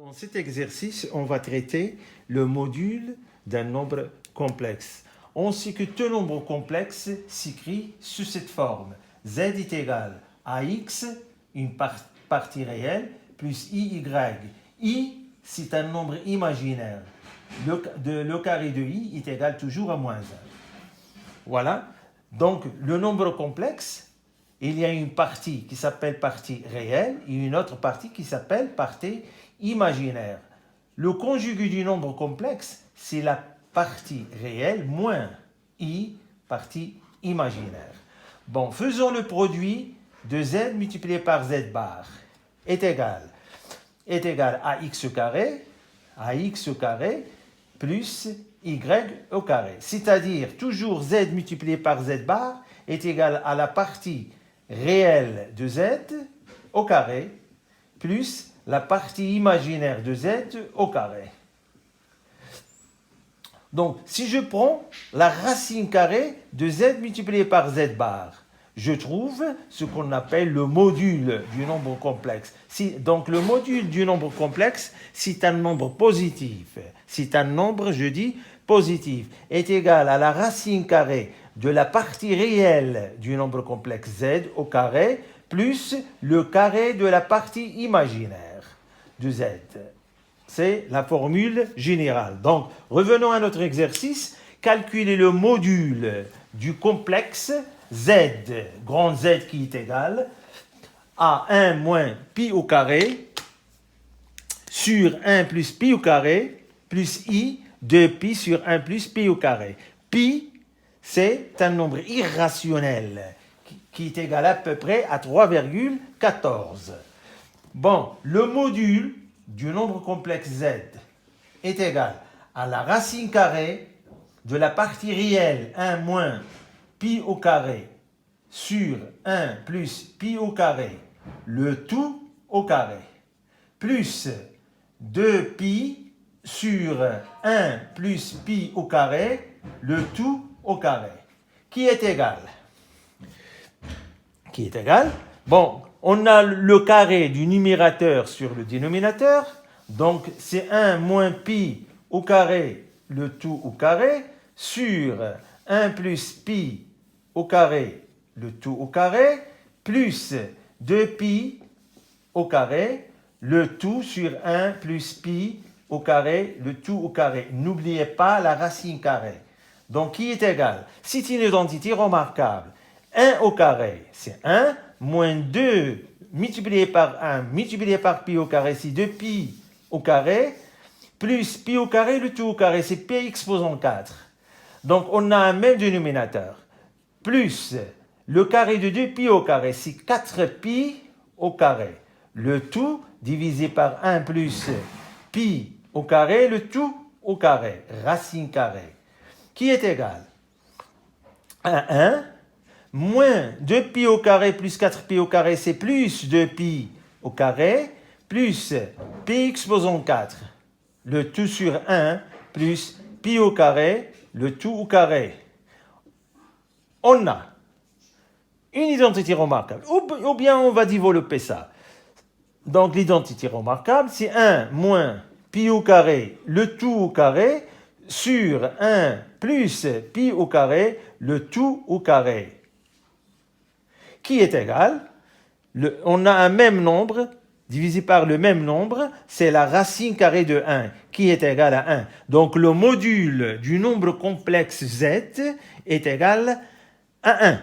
Dans cet exercice, on va traiter le module d'un nombre complexe. On sait que tout nombre complexe s'écrit sous cette forme. Z est égal à x, une partie réelle, plus iy. I, c'est un nombre imaginaire. Le carré de i est égal toujours à moins 1. Voilà. Donc, le nombre complexe, il y a une partie qui s'appelle partie réelle et une autre partie qui s'appelle partie imaginaire. Le conjugué du nombre complexe, c'est la partie réelle moins i, partie imaginaire. Bon, faisons le produit de z multiplié par z bar est égal à x carré plus y au carré. C'est-à-dire, toujours z multiplié par z bar est égal à la partie réelle de z au carré plus la partie imaginaire de z au carré. Donc, si je prends la racine carrée de z multiplié par z bar, je trouve ce qu'on appelle le module du nombre complexe. Donc, le module du nombre complexe, c'est un nombre positif. C'est un nombre, je dis, positif, est égal à la racine carrée de la partie réelle du nombre complexe z au carré plus le carré de la partie imaginaire de z. C'est la formule générale. Donc, revenons à notre exercice. Calculer le module du complexe z, grand Z qui est égal à 1 moins pi au carré sur 1 plus pi au carré plus i de pi sur 1 plus pi au carré. Pi, c'est un nombre irrationnel qui est égal à peu près à 3,14. Bon, le module du nombre complexe z est égal à la racine carrée de la partie réelle 1 moins pi au carré sur 1 plus pi au carré, le tout au carré, plus 2pi sur 1 plus pi au carré, le tout au carré, qui est égal. Bon, on a le carré du numérateur sur le dénominateur, donc c'est 1 moins pi au carré, le tout au carré, sur 1 plus pi au carré, le tout au carré, plus 2pi au carré, le tout sur 1 plus pi au carré, le tout au carré. N'oubliez pas la racine carrée. Donc, qui est égal? C'est une identité remarquable. 1 au carré, c'est 1, moins 2 multiplié par 1, multiplié par pi au carré, c'est 2pi au carré, plus pi au carré, le tout au carré, c'est pi exposant 4. Donc, on a un même dénominateur. Plus le carré de 2pi au carré, c'est 4pi au carré. Le tout divisé par 1 plus pi au carré, le tout au carré, racine carrée, qui est égal à 1 moins 2pi au carré plus 4pi au carré, c'est plus 2pi au carré, plus pi exposant 4, le tout sur 1, plus pi au carré, le tout au carré. On a une identité remarquable, ou bien on va développer ça. Donc l'identité remarquable, c'est 1 moins pi au carré, le tout au carré, sur 1 plus pi au carré, le tout au carré, qui est égal, on a un même nombre, divisé par le même nombre, c'est la racine carrée de 1, qui est égal à 1. Donc le module du nombre complexe z est égal à 1.